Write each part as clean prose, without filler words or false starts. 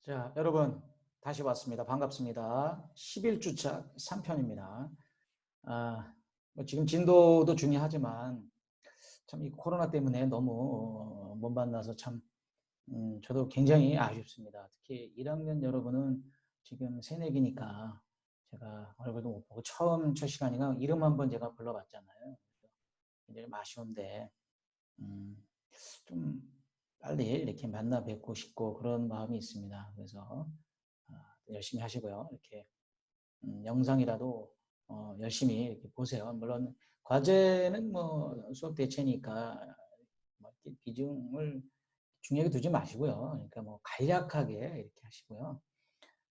자, 여러분 다시 왔습니다. 반갑습니다. 11주차 3편입니다. 뭐 지금 진도도 중요하지만 참 이 코로나 때문에 너무 못 만나서 참 저도 굉장히 아쉽습니다. 특히 1학년 여러분은 지금 새내기니까 제가 얼굴도 못 보고 처음 첫 시간이가 이름 한번 제가 불러봤잖아요. 굉장히 아쉬운데 음, 좀 빨리 이렇게 만나 뵙고 싶고 그런 마음이 있습니다. 그래서 열심히 하시고요. 이렇게 영상이라도 열심히 이렇게 보세요. 물론 과제는 뭐 수업 대체니까 뭐 비중을 중요하게 두지 마시고요. 그러니까 뭐 간략하게 이렇게 하시고요.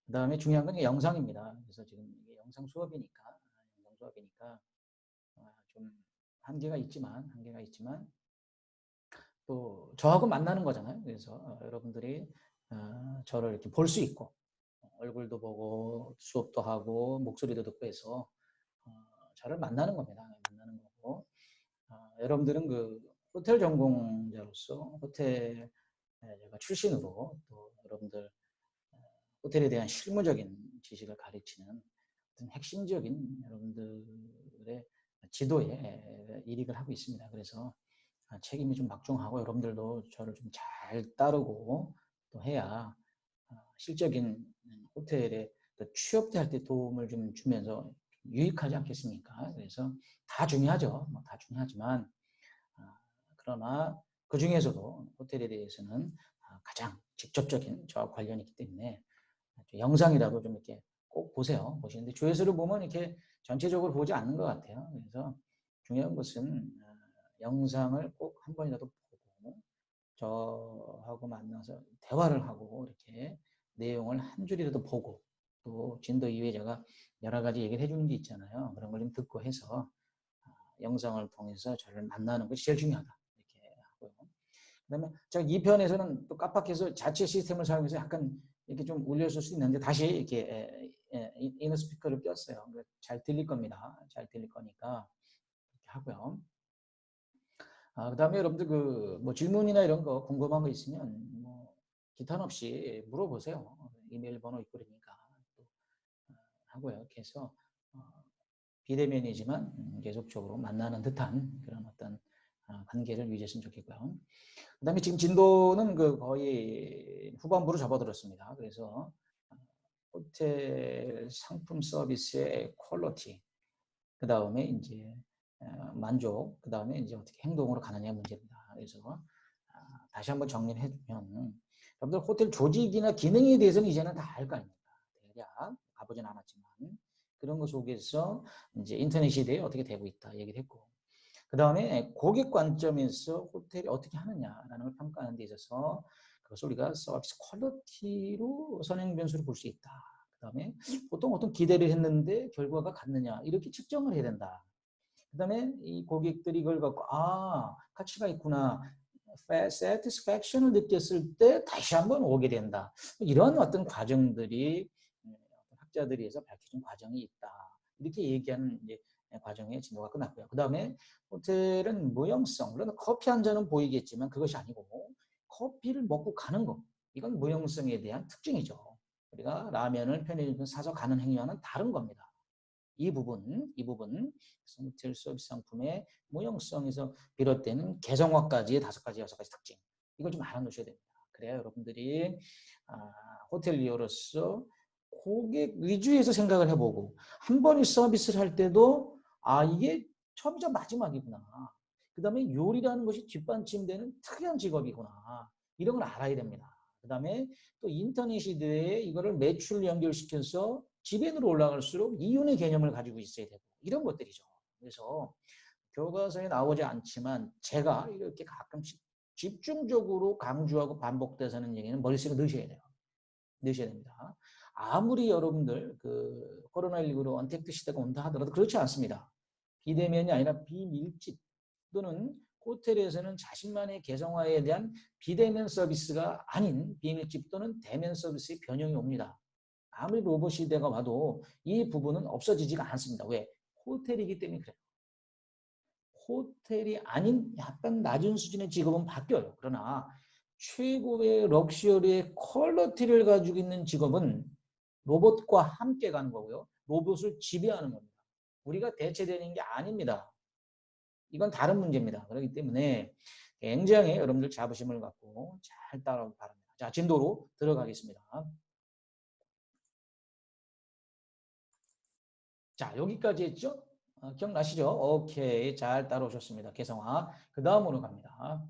그 다음에 중요한 건 영상입니다. 그래서 지금 이게 영상 수업이니까 좀 한계가 있지만 또 저하고 만나는 거잖아요. 그래서 여러분들이 저를 이렇게 볼 수 있고 얼굴도 보고 수업도 하고 목소리도 듣고 해서 어, 저를 만나는 겁니다. 만나는 거고 여러분들은 그 호텔 전공자로서 호텔 제가 출신으로 또 여러분들 호텔에 대한 실무적인 지식을 가르치는 어떤 핵심적인 여러분들의 지도에 일익을 하고 있습니다. 그래서 책임이 좀 막중하고 여러분들도 저를 좀 잘 따르고 또 해야 실적인 호텔에 취업 때 할 때 도움을 좀 주면서 유익하지 않겠습니까? 그래서 다 중요하죠. 뭐 다 중요하지만 그러나 그 중에서도 호텔에 대해서는 가장 직접적인 저와 관련이 있기 때문에 영상이라도 좀 이렇게 꼭 보세요. 보시는데 조회수를 보면 이렇게 전체적으로 보지 않는 것 같아요. 그래서 중요한 것은 영상을 꼭 한 번이라도 보고 저하고 만나서 대화를 하고 이렇게 내용을 한 줄이라도 보고 또 진도 이후에 제가 여러 가지 얘기를 해주는 게 있잖아요. 그런 걸 좀 듣고 해서 영상을 통해서 저를 만나는 것이 제일 중요하다. 이렇게 하고요. 그다음에 제가 2편에서는 또 깜빡해서 자체 시스템을 사용해서 약간 이렇게 좀 울렸을 수 있는데 다시 이렇게 이너 스피커를 꼈어요. 잘 들릴 겁니다. 잘 들릴 거니까 이렇게 하고요. 그다음에 여러분들 그 뭐 질문이나 이런 거 궁금한 거 있으면 뭐 기탄 없이 물어보세요. 이메일 번호 있고 그러니까 또 하고요. 이렇게 해서 어, 비대면이지만 계속적으로 만나는 듯한 그런 어떤 관계를 유지했으면 좋겠고요. 그다음에 지금 진도는 그 거의 후반부로 접어들었습니다. 그래서 호텔 상품 서비스의 퀄리티, 그 다음에 이제 만족, 그 다음에 이제 어떻게 행동으로 가느냐 문제입니다. 그래서 다시 한번 정리를 해주면 여러분들 호텔 조직이나 기능에 대해서는 이제는 다 알 거 아닙니까? 대략 가보진 않았지만 그런 것 속에서 이제 인터넷 시대에 어떻게 되고 있다 얘기를 했고 그 다음에 고객 관점에서 호텔이 어떻게 하느냐라는 걸 평가하는 데 있어서 그것을 우리가 서비스 퀄리티로 선행 변수를 볼 수 있다. 그 다음에 보통 어떤 기대를 했는데 결과가 같느냐 이렇게 측정을 해야 된다. 그 다음에 이 고객들이 이걸 갖고 가치가 있구나. satisfaction을 느꼈을 때 다시 한번 오게 된다. 이런 어떤 과정들이 학자들이 해서 밝혀진 과정이 있다. 이렇게 얘기하는 이제 과정의 진도가 끝났고요. 그 다음에 호텔은 무형성, 물론 커피 한 잔은 보이겠지만 그것이 아니고 커피를 먹고 가는 것, 이건 무형성에 대한 특징이죠. 우리가 라면을 편의점 사서 가는 행위와는 다른 겁니다. 이 부분 호텔 서비스 상품의 무형성에서 비롯되는 개성화까지의 5가지, 6가지 특징. 이걸 좀 알아놓으셔야 됩니다. 그래야 여러분들이 호텔리어로서 고객 위주에서 생각을 해보고 한 번이 서비스를 할 때도 이게 처음이자 마지막이구나. 그 다음에 요리라는 것이 뒷받침되는 특이한 직업이구나. 이런 걸 알아야 됩니다. 그 다음에 또 인터넷 시대에 이거를 매출 연결시켜서 지배인으로 올라갈수록 이윤의 개념을 가지고 있어야 되고 이런 것들이죠. 그래서 교과서에 나오지 않지만 제가 이렇게 가끔씩 집중적으로 강조하고 반복돼서는 얘기는 머릿속에 넣으셔야 됩니다. 아무리 여러분들 그 코로나19로 언택트 시대가 온다 하더라도 그렇지 않습니다. 비대면이 아니라 비밀집 또는 호텔에서는 자신만의 개성화에 대한 비대면 서비스가 아닌 비밀집 또는 대면 서비스의 변형이 옵니다. 아무리 로봇 시대가 와도 이 부분은 없어지지가 않습니다. 왜? 호텔이기 때문에 그래요. 호텔이 아닌 약간 낮은 수준의 직업은 바뀌어요. 그러나 최고의 럭셔리의 퀄리티를 가지고 있는 직업은 로봇과 함께 가는 거고요. 로봇을 지배하는 겁니다. 우리가 대체되는 게 아닙니다. 이건 다른 문제입니다. 그렇기 때문에 굉장히 여러분들 자부심을 갖고 잘 따라오기 바랍니다. 자, 진도로 들어가겠습니다. 자, 여기까지 했죠? 기억나시죠? 오케이. 잘 따라오셨습니다. 개성화. 그 다음으로 갑니다.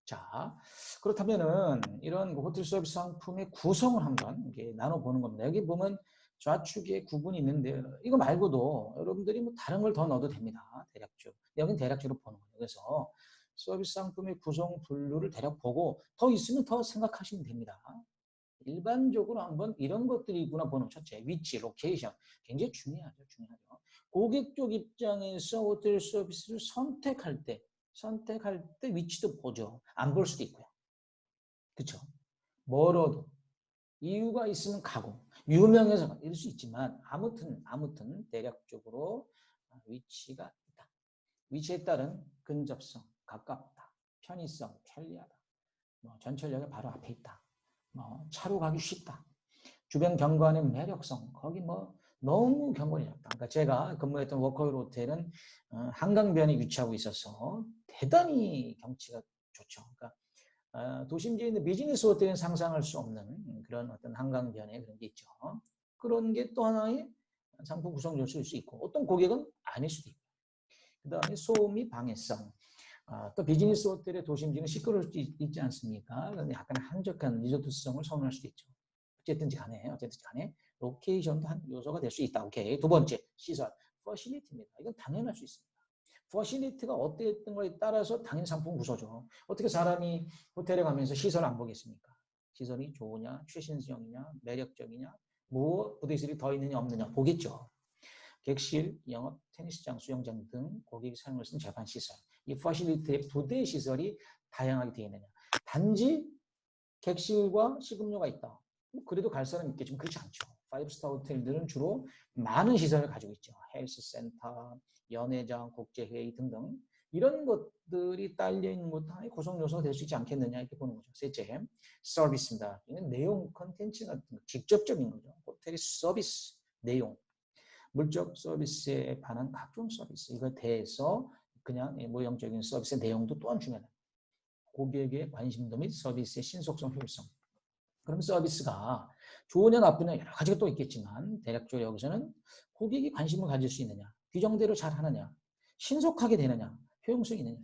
자, 그렇다면은 이런 호텔 서비스 상품의 구성을 한번 이렇게 나눠보는 겁니다. 여기 보면 좌측에 구분이 있는데 이거 말고도 여러분들이 뭐 다른 걸 더 넣어도 됩니다. 대략적으로. 여기는 대략적으로 보는 거예요. 그래서 서비스 상품의 구성 분류를 대략 보고 더 있으면 더 생각하시면 됩니다. 일반적으로 한번 이런 것들이 있구나 보는 첫째, 위치, 로케이션 굉장히 중요하죠. 중요하죠. 고객 쪽 입장에서 호텔 서비스를 선택할 때 위치도 보죠. 안 볼 수도 있고요. 그렇죠? 멀어도 이유가 있으면 가고 유명해서 이럴 수 있지만 아무튼 대략적으로 위치가 있다. 위치에 따른 근접성, 가깝다, 편의성, 편리하다. 전철역에 바로 앞에 있다. 차로 가기 쉽다. 주변 경관의 매력성, 거기 너무 경관이 작다. 그러니까 제가 근무했던 워커힐 호텔은 한강변에 위치하고 있어서 대단히 경치가 좋죠. 그러니까 도심지에 있는 비즈니스 호텔은 상상할 수 없는 그런 어떤 한강변에 그런 게 있죠. 그런 게 또 하나의 상품 구성 요소일 수 있고 어떤 고객은 아닐 수도 있고 그 다음에 소음이 방해성 또 비즈니스 호텔의 도심지는 시끄러울 수 있지 않습니까? 그런데 약간 한적한 리조트성을 선호할 수도 있죠. 어쨌든지 간에 로케이션도 한 요소가 될 수 있다. 오케이. 두 번째, 시설. 퍼실리티입니다. 이건 당연할 수 있습니다. 퍼실리티가 어땠던 거에 따라서 당연 상품 구조죠. 어떻게 사람이 호텔에 가면서 시설 안 보겠습니까? 시설이 좋으냐, 최신형이냐, 매력적이냐, 뭐 부대시설이 더 있느냐 없느냐 보겠죠. 객실, 영업, 테니스장, 수영장 등 고객이 사용할 수 있는 재반 시설. 이 퍼실리티의 부대 시설이 다양하게 되어 있느냐. 단지 객실과 식음료가 있다. 그래도 갈 사람 있겠지만 그렇지 않죠. 5스타 호텔들은 주로 많은 시설을 가지고 있죠. 헬스센터, 연회장, 국제회의 등등. 이런 것들이 딸려있는 것도 하나의 구성 요소가 될 수 있지 않겠느냐 이렇게 보는 거죠. 셋째, 서비스입니다. 이건 내용 컨텐츠 같은 거, 직접적인 거죠. 호텔의 서비스, 내용. 물적 서비스에 반한 각종 서비스. 이거에 대해서 그냥 모형적인 서비스의 내용도 또한 중요하다. 고객의 관심도 및 서비스의 신속성, 효율성. 그럼 서비스가 좋으냐 나쁘냐 여러 가지가 또 있겠지만 대략적으로 여기서는 고객이 관심을 가질 수 있느냐, 규정대로 잘 하느냐, 신속하게 되느냐, 효용성이 있느냐.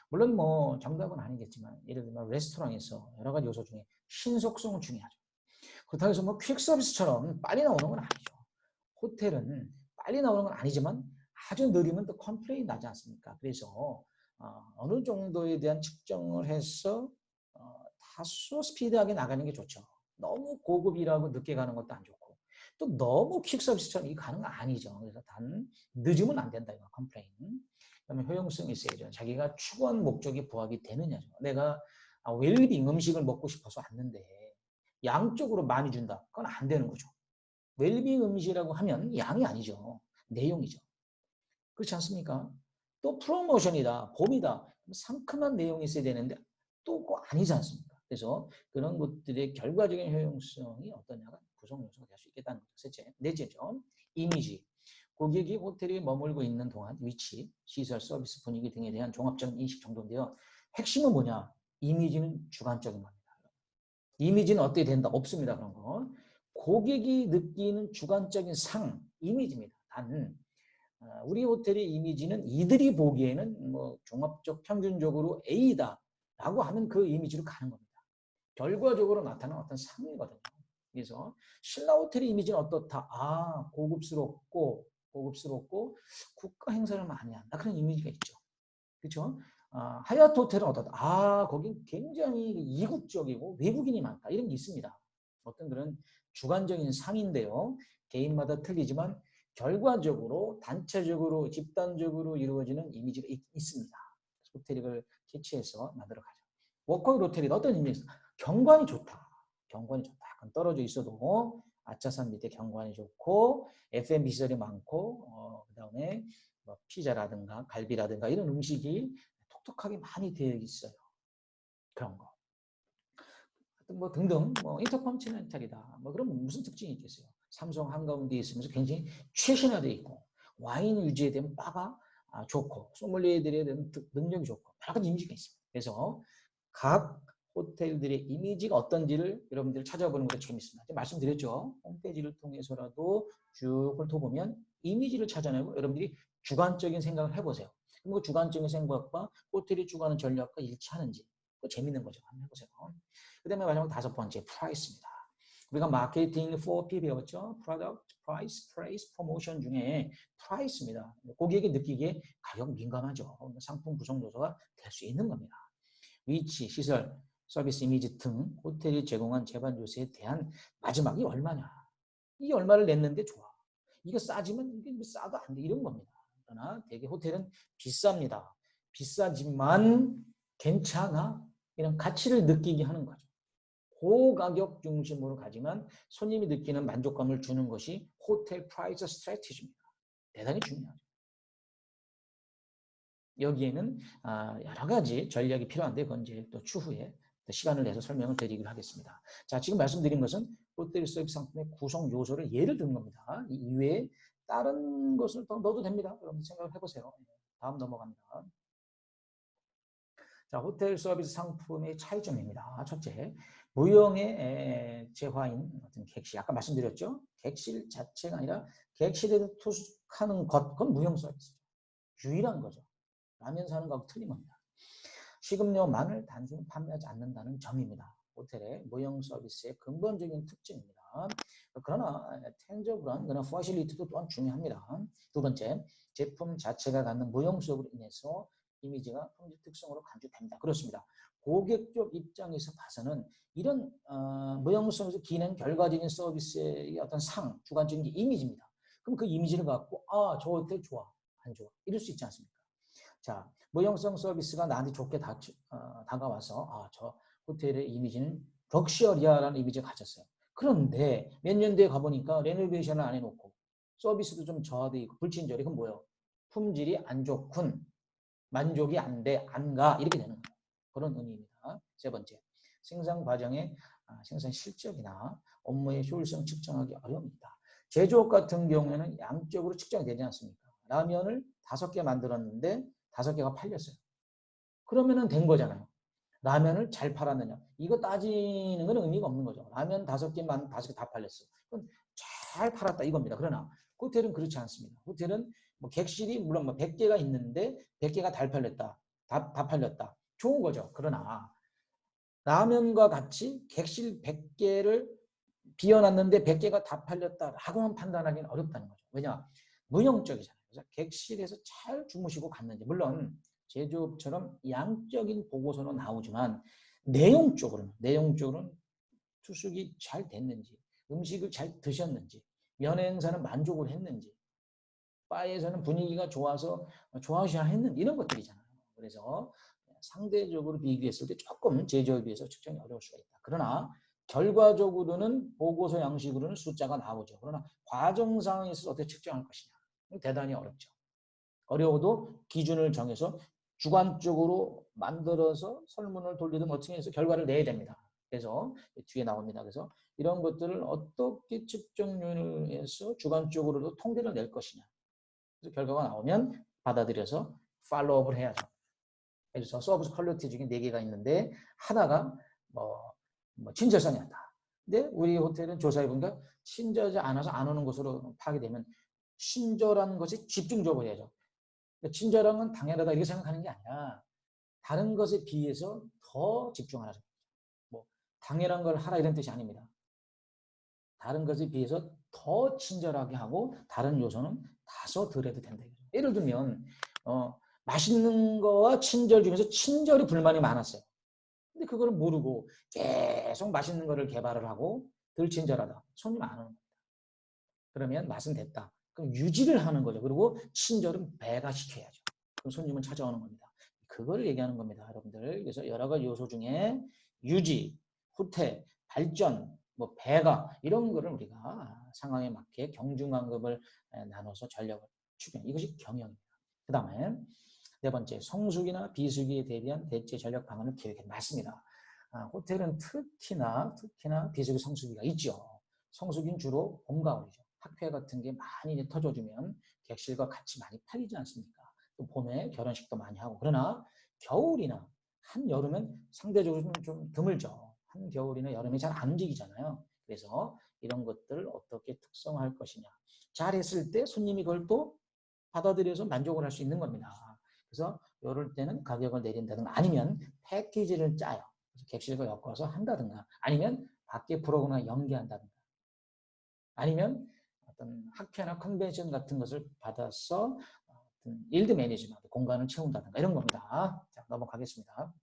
물론 정답은 아니겠지만 예를 들면 레스토랑에서 여러 가지 요소 중에 신속성은 중요하죠. 그렇다고 해서 퀵 서비스처럼 빨리 나오는 건 아니죠. 호텔은 빨리 나오는 건 아니지만 아주 느리면 또 컴플레인 나지 않습니까? 그래서 어느 정도에 대한 측정을 해서 다소 스피드하게 나가는 게 좋죠. 너무 고급이라고 늦게 가는 것도 안 좋고 또 너무 퀵 서비스처럼 이게 가는 거 아니죠. 그래서 단 늦으면 안 된다 이거 컴플레인. 그다음에 효용성이 있어야죠. 자기가 추구한 목적이 부합이 되느냐죠. 내가 웰빙 음식을 먹고 싶어서 왔는데 양쪽으로 많이 준다. 그건 안 되는 거죠. 웰빙 음식이라고 하면 양이 아니죠. 내용이죠. 그렇지 않습니까? 또 프로모션이다, 봄이다, 상큼한 내용이 있어야 되는데 또 그거 아니지 않습니까? 그래서 그런 것들의 결과적인 효용성이 어떠냐가 구성 요소가 될 수 있겠다는 거죠. 셋째, 넷째죠. 이미지. 고객이 호텔에 머물고 있는 동안 위치, 시설, 서비스, 분위기 등에 대한 종합적인 인식 정도인데요. 핵심은 뭐냐? 이미지는 주관적인 겁니다. 이미지는 어떻게 된다? 없습니다. 그런 거. 고객이 느끼는 주관적인 이미지입니다. 단 우리 호텔의 이미지는 이들이 보기에는 종합적 평균적으로 A다라고 하면 그 이미지로 가는 겁니다. 결과적으로 나타나는 어떤 상이거든요. 그래서 신라 호텔의 이미지는 어떻다? 고급스럽고 국가 행사를 많이 한다. 그런 이미지가 있죠. 그렇죠? 하얏트 호텔은 어떻다? 거긴 굉장히 이국적이고 외국인이 많다. 이런 게 있습니다. 어떤 그런 주관적인 상인데요. 개인마다 틀리지만 결과적으로 단체적으로 집단적으로 이루어지는 이미지가 있습니다. 호텔을 캐치해서 만들어 가죠. 워커힐 호텔이 어떤 이미지? 경관이 좋다. 경관이 좋다. 약간 떨어져 있어도 아차산 밑에 경관이 좋고 F&B 시설이 많고 그다음에 피자라든가 갈비라든가 이런 음식이 톡톡하게 많이 되어 있어요. 그런 거. 뭐 등등 뭐 인터컨티넨탈이다. 뭐 그럼 무슨 특징이 있겠어요? 삼성 한가운데 있으면서 굉장히 최신화되어 있고 와인 유지에 대한 바가 좋고 소믈리에들에 대한 능력이 좋고 여러 가지 이미지가 있습니다. 그래서 각 호텔들의 이미지가 어떤지를 여러분들 찾아보는 것도 재밌습니다. 말씀드렸죠. 홈페이지를 통해서라도 쭉 훑어보면 이미지를 찾아내고 여러분들이 주관적인 생각을 해보세요. 그럼 그 주관적인 생각과 호텔이 추구하는 전략과 일치하는지 또 재밌는 거죠. 한번 해보세요. 그 다음에 마지막 5번째 프라이스입니다. 우리가 마케팅 4P 배웠죠. Product, Price, Place, Promotion 중에 프라이스입니다. 고객이 느끼기에 가격 민감하죠. 상품 구성 요소가 될 수 있는 겁니다. 위치, 시설, 서비스 이미지 등 호텔이 제공한 제반 요소에 대한 마지막이 얼마냐. 이게 얼마를 냈는데 좋아. 이거 싸지면 이게 싸도 안 돼. 이런 겁니다. 그러나 대개 호텔은 비쌉니다. 비싸지만 괜찮아. 이런 가치를 느끼게 하는 거죠. 고가격 중심으로 가지만 손님이 느끼는 만족감을 주는 것이 호텔 프라이스 스트래티지입니다. 대단히 중요하죠. 여기에는 여러 가지 전략이 필요한데 그건 이제 또 추후에 시간을 내서 설명을 드리기로 하겠습니다. 자, 지금 말씀드린 것은 호텔 서비스 상품의 구성 요소를 예를 든 겁니다. 이 이외에 다른 것을 더 넣어도 됩니다. 여러분 생각을 해보세요. 다음 넘어갑니다. 자, 호텔 서비스 상품의 차이점입니다. 첫째, 무형의 재화인 어떤 객실. 아까 말씀드렸죠? 객실 자체가 아니라 객실에서 투숙하는 것, 그건 무형 서비스죠. 유일한 거죠. 라면 사는 거하고 틀린 겁니다. 식음료만을 단순히 판매하지 않는다는 점입니다. 호텔의 무형 서비스의 근본적인 특징입니다. 그러나 텐저블한 그런 퍼실리티도 또한 중요합니다. 두 번째, 제품 자체가 갖는 무형성으로 인해서 이미지가 품질 특성으로 간주됩니다. 그렇습니다. 고객 쪽 입장에서 봐서는 이런 무형성에서 기는 결과적인 서비스의 어떤 주관적인 이미지입니다. 그럼 그 이미지를 갖고 저 호텔 좋아, 안 좋아 이럴 수 있지 않습니까? 자, 무형성 서비스가 나한테 좋게 다가와서 저 호텔의 이미지는 럭셔리하라는 이미지를 가졌어요. 그런데 몇 년 뒤에 가보니까 레노베이션을 안 해놓고 서비스도 좀 저하돼 있고 불친절해. 그럼 뭐예요? 품질이 안 좋군. 만족이 안 돼, 안 가. 이렇게 되는 거예요. 그런 의미입니다. 세 번째, 생산 과정의 생산 실적이나 업무의 효율성 측정하기 어려웁니다. 제조업 같은 경우에는 양적으로 측정이 되지 않습니까? 라면을 5개 만들었는데 5개가 팔렸어요. 그러면은 된 거잖아요. 라면을 잘 팔았느냐. 이거 따지는 건 의미가 없는 거죠. 라면 5개만 5개 다 팔렸어. 그럼 잘 팔았다 이겁니다. 그러나 호텔은 그렇지 않습니다. 호텔은 뭐 객실이 물론 뭐 100개가 있는데 100개가 다 팔렸다. 다 팔렸다. 좋은 거죠. 그러나 라면과 같이 객실 100개를 비워놨는데 100개가 다 팔렸다라고만 판단하기는 어렵다는 거죠. 왜냐? 무형적이잖아요. 그래서 객실에서 잘 주무시고 갔는지 물론 제조업처럼 양적인 보고서는 나오지만 내용적으로는 투숙이 잘 됐는지 음식을 잘 드셨는지 연행사는 만족을 했는지 바에서는 분위기가 좋아서 좋아하셔야 했는지 이런 것들이잖아요. 그래서 상대적으로 비교했을 때 조금 제조업에 비해서 측정이 어려울 수가 있다. 그러나 결과적으로는 보고서 양식으로는 숫자가 나오죠. 그러나 과정 상황에서 어떻게 측정할 것이냐. 대단히 어렵죠. 어려워도 기준을 정해서 주관적으로 만들어서 설문을 돌리든 어떻게 해서 결과를 내야 됩니다. 그래서 뒤에 나옵니다. 그래서 이런 것들을 어떻게 측정을 해서 주관적으로도 통계를 낼 것이냐. 그래서 결과가 나오면 받아들여서 팔로우업을 해야죠. 그래서 서비스 퀄리티 중에 4개가 있는데 하나가 친절성이 없다. 근데 우리 호텔은 조사해보니까 친절하지 않아서 안 오는 것으로 파악되면 친절한 것이 집중적으로 해야죠. 친절한 건 당연하다 이렇게 생각하는 게 아니라 다른 것에 비해서 더 집중하라. 뭐 당연한 걸 하라 이런 뜻이 아닙니다. 다른 것에 비해서 더 친절하게 하고 다른 요소는 다소 덜 해도 된다. 예를 들면 맛있는 거와 친절 중에서 친절이 불만이 많았어요. 근데 그걸 모르고 계속 맛있는 거를 개발을 하고 덜 친절하다. 손님 안 오는 겁니다. 그러면 맛은 됐다. 그럼 유지를 하는 거죠. 그리고 친절은 배가시켜야죠. 그럼 손님은 찾아오는 겁니다. 그걸 얘기하는 겁니다, 여러분들. 그래서 여러 가지 요소 중에 유지, 후퇴, 발전, 배가 이런 거를 우리가 상황에 맞게 경중간급을 나눠서 전략을 추경. 이것이 경영입니다. 그 다음에 네 번째, 성수기나 비수기에 대비한 대체 전략 방안을 계획해. 맞습니다. 호텔은 특히나 비수기 성수기가 있죠. 성수기는 주로 봄, 가을이죠. 학회 같은 게 많이 터져주면 객실과 같이 많이 팔리지 않습니까? 또 봄에 결혼식도 많이 하고. 그러나 겨울이나 한여름은 상대적으로 좀 드물죠. 한겨울이나 여름에 잘 안 움직이잖아요. 그래서 이런 것들을 어떻게 특성화할 것이냐. 잘했을 때 손님이 그걸 또 받아들여서 만족을 할 수 있는 겁니다. 그래서 이럴 때는 가격을 내린다든가 아니면 패키지를 짜요. 그래서 객실과 엮어서 한다든가 아니면 밖에 프로그램을 연계한다든가 아니면 어떤 학회나 컨벤션 같은 것을 받아서 어떤 일드 매니지먼트 공간을 채운다든가 이런 겁니다. 자, 넘어가겠습니다.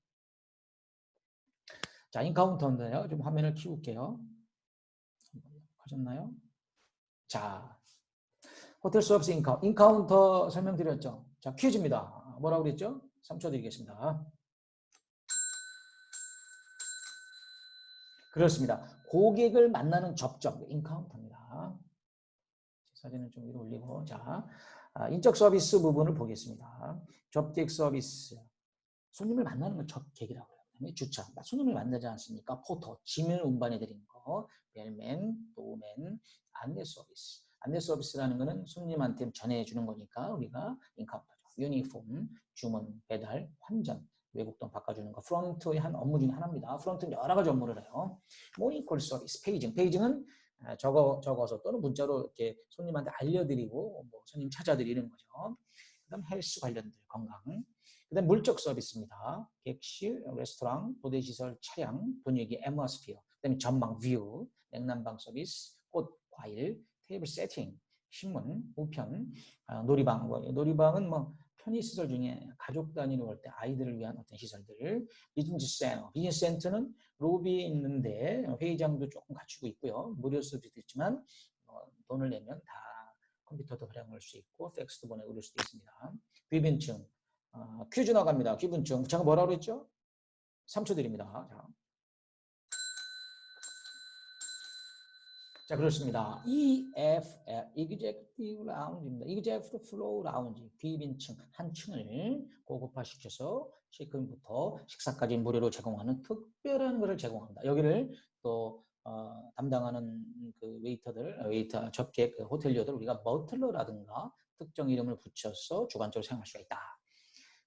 자, 인카운터인데요. 좀 화면을 키울게요. 하셨나요? 자, 호텔 서비스 인카운터 설명드렸죠. 자, 퀴즈입니다. 뭐라고 그랬죠? 3초 드리겠습니다. 그렇습니다. 고객을 만나는 접점, 인카운터입니다. 사진을 좀 위로 올리고, 자, 인적 서비스 부분을 보겠습니다. 접객 서비스, 손님을 만나는 걸 접객이라고 해요. 그다음에 주차, 손님을 만나지 않습니까? 포터, 짐을 운반해 드리는 거, 벨맨, 도우맨, 안내 서비스. 안내 서비스라는 거는 손님한테 전해주는 거니까 우리가 인카운터죠. 유니폼, 주문, 배달, 환전, 외국돈 바꿔주는 거, 프론트의 한 업무 중에 하나입니다. 프론트는 여러 가지 업무를 해요. 모닝콜 서비스, 페이징. 페이징은 적어서 또는 문자로 이렇게 손님한테 알려드리고 뭐 손님 찾아드리는 거죠. 그다음 헬스 관련들 건강. 그다음 물적 서비스입니다. 객실, 레스토랑, 부대시설, 차량, 분위기, 애트모스피어. 그다음에 전망, 뷰, 냉난방 서비스, 꽃, 과일, 테이블 세팅, 신문, 우편, 놀이방. 놀이방은 뭐 편의시설 중에 가족 단위로 할 때 아이들을 위한 어떤 시설들. 비즈니스 센터. 비즈니스 센터는 로비에 있는데 회의장도 조금 갖추고 있고요. 무료 서비스도 있지만 돈을 내면 다 컴퓨터도 활용할 수 있고 팩스도 보내고 그럴 수도 있습니다. 귀빈증. 퀴즈 나갑니다. 귀빈증. 제가 뭐라고 그랬죠? 3초 드립니다. 자, 그렇습니다. EFL, Executive Lounge입니다. Executive Floor Lounge, 귀빈층 한 층을 고급화시켜서 체크인부터 식사까지 무료로 제공하는 특별한 것을 제공합니다. 여기를 또 담당하는 그 웨이터 접객 그 호텔리어들 우리가 머틀러라든가 특정 이름을 붙여서 주관적으로 사용할 수가 있다.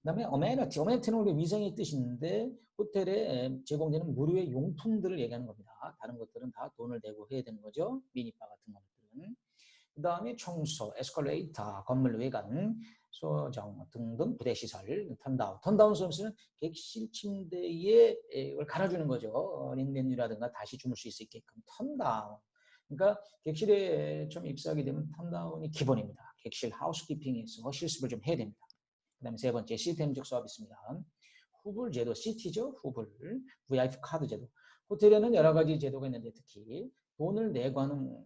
그다음에 어메니티는 우리 위생의 뜻인데 호텔에 제공되는 무료의 용품들을 얘기하는 겁니다. 다른 것들은 다 돈을 내고 해야 되는 거죠. 미니바 같은 것들은. 그다음에 청소, 에스컬레이터, 건물 외관, 소정 등등 부대시설, 턴다운 서비스는 객실 침대에 이걸 갈아주는 거죠. 린넨유라든가 다시 주물 수 있게끔 턴다운. 그러니까 객실에 좀 입사하게 되면 턴다운이 기본입니다. 객실 하우스키핑에서 실습을 좀 해야 됩니다. 그 다음에 세 번째 시스템적 서비스입니다. 후불 제도, CT죠. 후불, VIP 카드 제도. 호텔에는 여러 가지 제도가 있는데 특히 돈을 내고 하는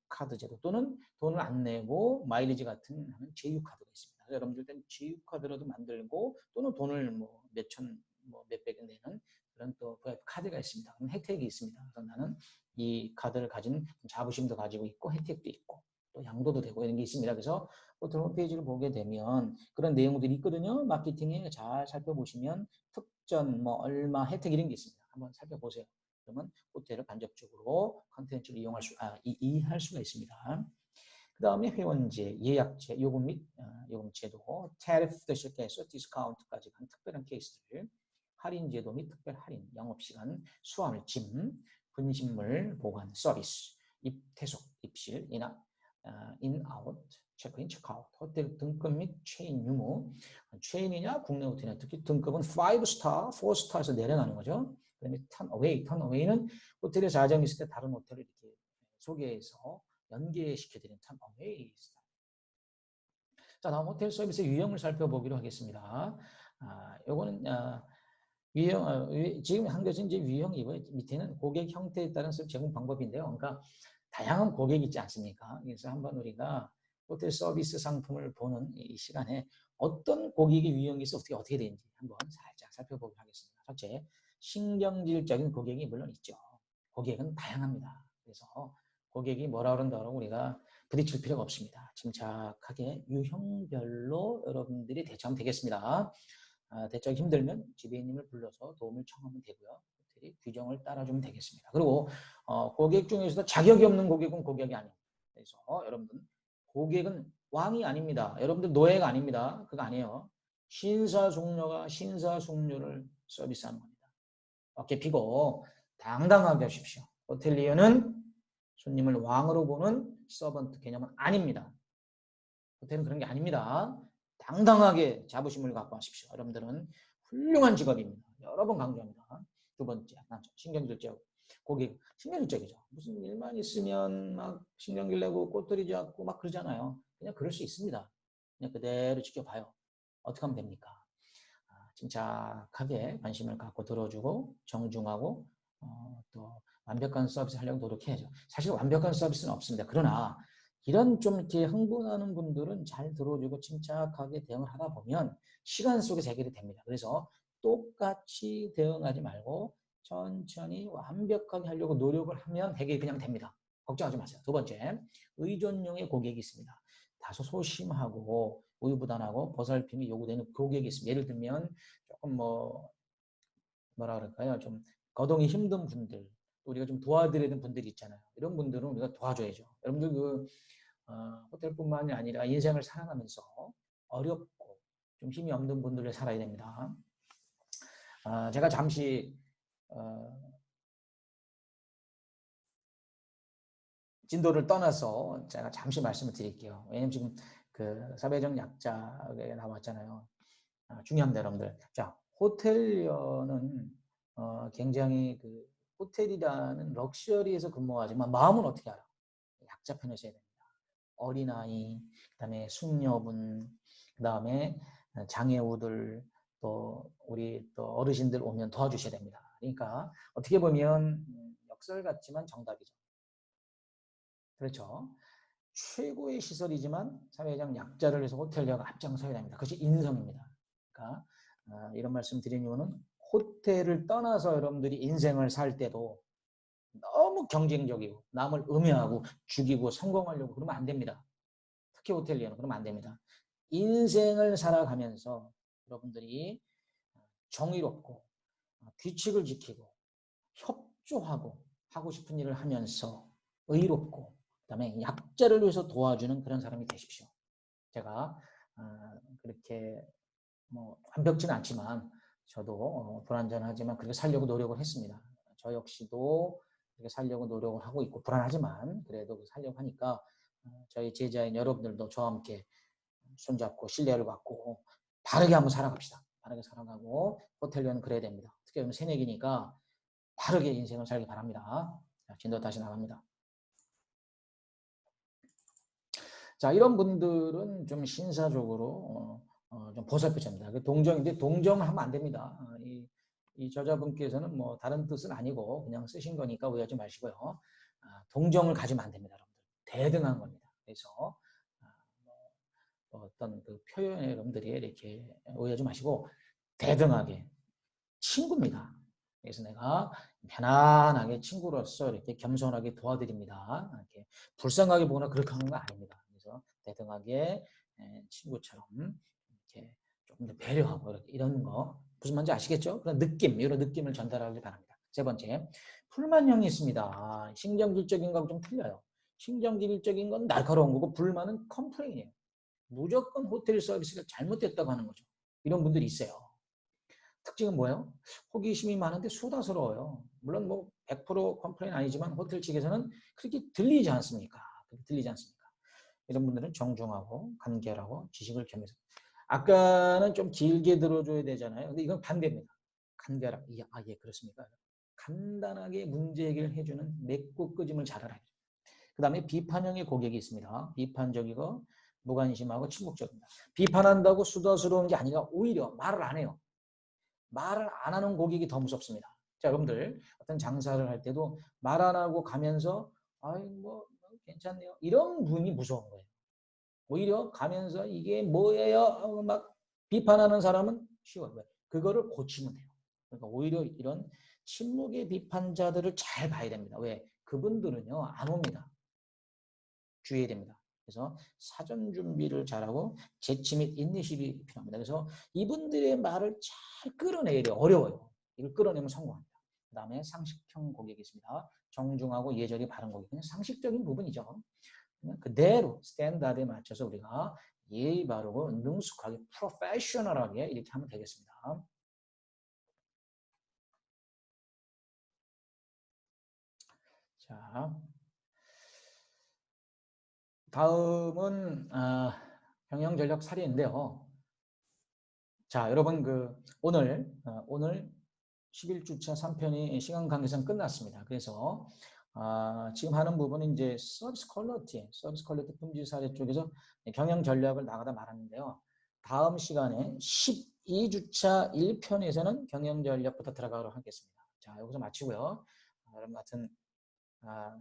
카드 제도 또는 돈을 안 내고 마일리지 같은 제휴 카드가 있습니다. 여러분들 제휴 카드라도 만들고 또는 돈을 뭐 몇천, 뭐 몇백 내는 그런 또 VIP 카드가 있습니다. 그럼 혜택이 있습니다. 그래서 나는 이 카드를 가진 자부심도 가지고 있고 혜택도 있고 또 양도도 되고 이런 게 있습니다. 그래서 호텔 홈페이지를 보게 되면 그런 내용들이 있거든요. 마케팅에 잘 살펴보시면 특전, 뭐 얼마 혜택 이런 게 있습니다. 한번 살펴보세요. 그러면 호텔을 간접적으로 컨텐츠를 이해할 수가 있습니다. 그 다음에 회원제, 예약제, 요금 및 요금 제도, 테리프부터 시작해서 디스카운트까지 간 특별한 케이스들, 할인 제도 및 특별 할인, 영업시간, 수화물, 짐, 분신물 보관 서비스, 퇴속, 입실, 인아웃, 체크인, 체크아웃, 호텔 등급 및 체인 유무, 체인이냐 국내 호텔이냐 특히 등급은 5스타, 4스타에서 내려가는 거죠. 그다음에 턴어웨이는 호텔에 자정이 있을 때 다른 호텔을 이렇게 소개해서 연계시켜드리는 턴어웨이 스타일. 자, 다음 호텔 서비스의 유형을 살펴보기로 하겠습니다. 요거는 지금 한 것은 이제 유형이고요. 밑에는 고객 형태에 따른 제공 방법인데요. 그러니까 다양한 고객이 있지 않습니까? 그래서 한번 우리가 호텔 서비스 상품을 보는 이 시간에 어떤 고객의 유형이 있어 어떻게 되는지 한번 살짝 살펴보도록 하겠습니다. 첫째, 신경질적인 고객이 물론 있죠. 고객은 다양합니다. 그래서 고객이 뭐라 그런다고 우리가 부딪힐 필요가 없습니다. 침착하게 유형별로 여러분들이 대처하면 되겠습니다. 대처 힘들면 지배인님을 불러서 도움을 청하면 되고요. 호텔이 규정을 따라주면 되겠습니다. 그리고 고객 중에서도 자격이 없는 고객은 고객이 아닙니다. 그래서 여러분들 고객은 왕이 아닙니다. 여러분들 노예가 아닙니다. 그거 아니에요. 신사숙녀가 신사숙녀를 서비스하는 겁니다. 어깨 피고 당당하게 하십시오. 호텔리어는 손님을 왕으로 보는 서번트 개념은 아닙니다. 호텔은 그런 게 아닙니다. 당당하게 자부심을 갖고 하십시오. 여러분들은 훌륭한 직업입니다. 여러 번 강조합니다. 두 번째, 신경질적. 고객, 신경질적이죠. 무슨 일만 있으면 막 신경질 내고 꼬투리 잡고 막 그러잖아요. 그냥 그럴 수 있습니다. 그냥 그대로 지켜봐요. 어떻게 하면 됩니까? 침착하게 관심을 갖고 들어주고 정중하고 또 완벽한 서비스 하려고 노력해야죠. 사실 완벽한 서비스는 없습니다. 그러나 이런 좀 이렇게 흥분하는 분들은 잘 들어주고 침착하게 대응을 하다 보면 시간 속에서 해결이 됩니다. 그래서 똑같이 대응하지 말고 천천히 완벽하게 하려고 노력을 하면 해결이 그냥 됩니다. 걱정하지 마세요. 두 번째, 의존용의 고객이 있습니다. 다소 소심하고 우유부단하고 보살핌이 요구되는 고객이 있습니다. 예를 들면 조금 뭐라 그럴까요? 좀 거동이 힘든 분들, 우리가 좀 도와드려야 되는 분들이 있잖아요. 이런 분들은 우리가 도와줘야죠. 여러분들 호텔뿐만이 아니라 인생을 살아가면서 어렵고 좀 힘이 없는 분들을 살아야 됩니다. 제가 잠시 진도를 떠나서 제가 잠시 말씀을 드릴게요. 왜냐면 지금 그 사회적 약자에 나왔잖아요. 중요합니다, 여러분들. 자, 호텔리어는 굉장히 그 호텔이라는 럭셔리에서 근무하지만 마음은 어떻게 알아? 약자 편에 서야 됩니다. 어린아이, 그다음에 숙녀분, 그다음에 장애우들, 또 우리 또 어르신들 오면 도와주셔야 됩니다. 그러니까 어떻게 보면 역설 같지만 정답이죠. 그렇죠. 최고의 시설이지만 사회적 약자를 위해서 호텔리어가 앞장서야 됩니다. 그것이 인성입니다. 그러니까 이런 말씀 드린 이유는 호텔을 떠나서 여러분들이 인생을 살 때도 너무 경쟁적이고 남을 음해하고 죽이고 성공하려고 그러면 안 됩니다. 특히 호텔리어는 그러면 안 됩니다. 인생을 살아가면서 여러분들이 정의롭고 규칙을 지키고 협조하고 하고 싶은 일을 하면서 의롭고 그다음에 약자를 위해서 도와주는 그런 사람이 되십시오. 제가 그렇게 완벽지는 않지만 저도 불완전하지만 그렇게 살려고 노력을 했습니다. 저 역시도 그렇게 살려고 노력을 하고 있고 불안하지만 그래도 살려고 하니까 저희 제자인 여러분들도 저와 함께 손잡고 신뢰를 갖고 바르게 한번 살아갑시다. 바르게 살아가고 호텔리어는 그래야 됩니다. 어떻게 보면 새내기니까 바르게 인생을 살기 바랍니다. 자, 진도 다시 나갑니다. 자, 이런 분들은 좀 신사적으로 좀 보살펴집니다. 동정인데 동정을 하면 안 됩니다. 이 저자분께서는 뭐 다른 뜻은 아니고 그냥 쓰신 거니까 오해하지 마시고요. 동정을 가지면 안 됩니다, 여러분들. 대등한 겁니다. 그래서 어떤 그 표현에 여러분들이 이렇게 오해하지 마시고 대등하게 친구입니다. 그래서 내가 편안하게 친구로서 이렇게 겸손하게 도와드립니다. 이렇게 불쌍하게 보거나 그렇게 하는 거 아닙니다. 그래서 대등하게 친구처럼 이렇게 조금 더 배려하고 이런 거 무슨 말인지 아시겠죠? 그런 느낌, 이런 느낌을 전달하길 바랍니다. 세 번째, 불만형이 있습니다. 신경질적인 거하고 좀 틀려요. 신경질적인 건 날카로운 거고 불만은 컴플레인이에요. 무조건 호텔 서비스가 잘못됐다고 하는 거죠. 이런 분들이 있어요. 특징은 뭐예요? 호기심이 많은데 수다스러워요. 물론 뭐 100% 컴플레인 아니지만 호텔 측에서는 그렇게 들리지 않습니까? 들리지 않습니까? 이런 분들은 정중하고 간결하고 지식을 겸해서 아까는 좀 길게 들어줘야 되잖아요. 근데 이건 반대입니다. 간결하게 예 그렇습니까? 간단하게 문제 해결을 해주는 맺고 끄짐을 잘하라. 그 다음에 비판형의 고객이 있습니다. 비판적이고 무관심하고 침묵적입니다. 비판한다고 수다스러운 게 아니라 오히려 말을 안 해요. 말을 안 하는 고객이 더 무섭습니다. 자, 여러분들 어떤 장사를 할 때도 말 안 하고 가면서 아이 뭐 괜찮네요. 이런 분이 무서운 거예요. 오히려 가면서 이게 뭐예요? 하고 막 비판하는 사람은 쉬워요. 그거를 고치면 돼요. 그러니까 오히려 이런 침묵의 비판자들을 잘 봐야 됩니다. 왜? 그분들은요 안 옵니다. 주의해야 됩니다. 그래서 사전 준비를 잘하고 재치 및 인내심이 필요합니다. 그래서 이분들의 말을 잘 끌어내야 돼요. 어려워요. 이걸 끌어내면 성공합니다. 그 다음에 상식형 고객이 있습니다. 정중하고 예절이 바른 고객. 그냥 상식적인 부분이죠. 그냥 그대로 스탠다드에 맞춰서 우리가 예의 바르고 능숙하게 프로페셔널하게 이렇게 하면 되겠습니다. 자, 다음은 경영전략 사례인데요. 자, 여러분 오늘 11주차 3편이 시간 관계상 끝났습니다. 그래서 지금 하는 부분은 이제 서비스 퀄리티 품질 사례 쪽에서 경영 전략을 나가다 말았는데요. 다음 시간에 12주차 1편에서는 경영 전략부터 들어가도록 하겠습니다. 자, 여기서 마치고요. 여러분 같은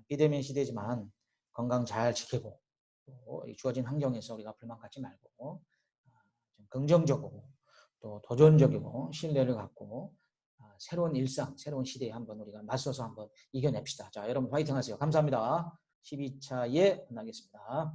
비대면 시대지만 건강 잘 지키고 또 주어진 환경에서 우리가 불만 갖지 말고 좀 긍정적이고 또 도전적이고 신뢰를 갖고 새로운 일상, 새로운 시대에 한번 우리가 맞서서 한번 이겨냅시다. 자, 여러분 화이팅 하세요. 감사합니다. 12차에 만나겠습니다.